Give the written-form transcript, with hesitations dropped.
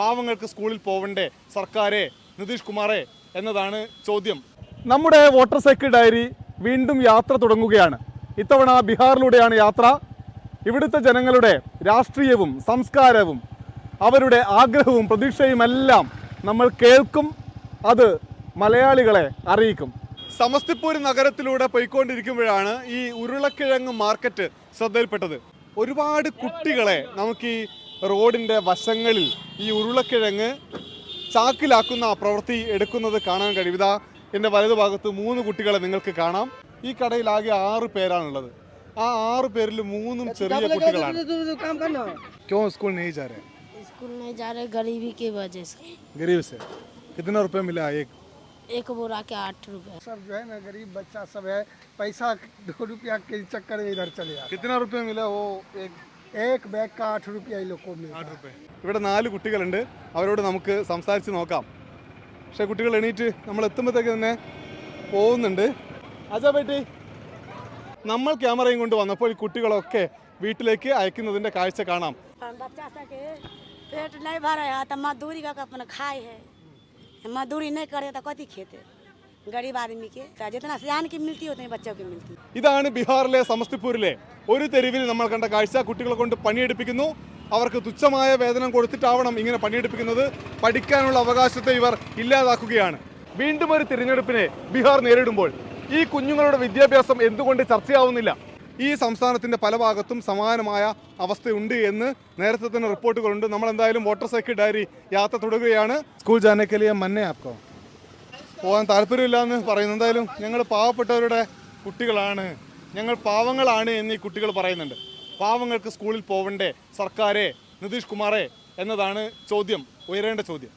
പാവങ്ങൾക്ക് സ്കൂളിൽ പോവണ്ടേ സർക്കാരെ, നിതീഷ് കുമാറെ എന്നതാണ് ചോദ്യം. നമ്മുടെ വോട്ടർ സൈക്കിൾ ഡയറി വീണ്ടും യാത്ര തുടങ്ങുകയാണ്. ഇത്തവണ ബീഹാറിലൂടെയാണ് യാത്ര. ഇവിടുത്തെ ജനങ്ങളുടെ രാഷ്ട്രീയവും സംസ്കാരവും അവരുടെ ആഗ്രഹവും പ്രതീക്ഷയുമെല്ലാം നമ്മൾ കേൾക്കും, അത് മലയാളികളെ അറിയിക്കും. സമസ്തിപൂർ നഗരത്തിലൂടെ പോയിക്കൊണ്ടിരിക്കുമ്പോഴാണ് ഈ ഉരുളക്കിഴങ്ങ് മാർക്കറ്റ് ശ്രദ്ധയിൽപ്പെട്ടത്. ഒരുപാട് കുട്ടികളെ നമുക്ക് ഈ റോഡിൻ്റെ വശങ്ങളിൽ ഈ ഉരുളക്കിഴങ്ങ് ചാക്കിലാക്കുന്ന പ്രവൃത്തി എടുക്കുന്നത് കാണാൻ കഴിയും. ഇതാ എൻ്റെ വലതുഭാഗത്ത് 3 കുട്ടികളെ നിങ്ങൾക്ക് കാണാം. ഈ കടയിൽ ആകെ 6 പേരാണുള്ളത്. ആ 6 പേരിൽ 3 ചെറിയ കുട്ടികളാണ്. क्यों स्कूल नहीं जा रहे? स्कूल नहीं जा रहे गरीबी की वजह से। गरीब से कितना रुपए मिला? एक बोरा के 8 रुपए। सब जो है ना गरीब बच्चा सब है, पैसा 2 रुपया के चक्कर में इधर चले जाते। कितना रुपए मिला? वो एक बैग का 8 रुपया इन लोग को मिला। 8 रुपए. ഇവിടെ 4 കുട്ടികളുണ്ട്. അവരോട് നമുക്ക് സംസാരിച്ച് നോക്കാം. പക്ഷേ കുട്ടികൾ എണീറ്റ് നമ്മൾ എത്തുമ്പോഴത്തേക്ക് തന്നെ പോകുന്നുണ്ട്. അജാ ബേട്ടി, നമ്മൾ ക്യാമറയും കൊണ്ട് വന്നപ്പോൾ ഈ കുട്ടികളൊക്കെ വീട്ടിലേക്ക് അയക്കുന്നതിൻ്റെ കാഴ്ച കാണാം. बच्चा सबके पेट नहीं भरे है तो मजदूरी का अपन खाए है। मजदूरी नहीं करे तो कथी खेते? गरीब आदमी के जितना सियान की मिलती है उतनी बच्चों की मिलती। ഇതാണ് ബീഹാറിലെ സമസ്തിപൂരിലെ ഒരു തെരുവിൽ നമ്മൾ കണ്ട കാഴ്ച. കുട്ടികളെ കൊണ്ട് പണിയെടുപ്പിക്കുന്നു. അവർക്ക് തുച്ഛമായ വേതനം കൊടുത്തിട്ടാവണം ഇങ്ങനെ പണിയെടുപ്പിക്കുന്നത്. പഠിക്കാനുള്ള അവകാശത്തെ ഇവർ ഇല്ലാതാക്കുകയാണ്. വീണ്ടും ഒരു തിരഞ്ഞെടുപ്പിനെ ബീഹാർ നേരിടുമ്പോൾ ഈ കുഞ്ഞുങ്ങളുടെ വിദ്യാഭ്യാസം എന്തുകൊണ്ട് ചർച്ചയാവുന്നില്ല? ഈ സംസ്ഥാനത്തിൻ്റെ പല ഭാഗത്തും സമാനമായ അവസ്ഥയുണ്ട് എന്ന് നേരത്തെ തന്നെ റിപ്പോർട്ടുകളുണ്ട്. നമ്മൾ എന്തായാലും വോട്ടർ സൈക്കിൾ ഡയറി യാത്ര തുടരുകയാണ്. സ്കൂൾ ജാനക്കലിയ മന്നെ ആപ്കോ പോകാൻ താല്പര്യമില്ല എന്ന് പറയുന്നു. എന്തായാലും ഞങ്ങൾ പാവപ്പെട്ടവരുടെ കുട്ടികളാണ്, ഞങ്ങൾ പാവങ്ങളാണ് എന്ന് ഈ കുട്ടികൾ പറയുന്നുണ്ട്. പാവങ്ങൾക്ക് സ്കൂളിൽ പോവണ്ടേ സർക്കാരെ, നിതീഷ് കുമാറെ എന്നതാണ് ചോദ്യം, ഉയരേണ്ട ചോദ്യം.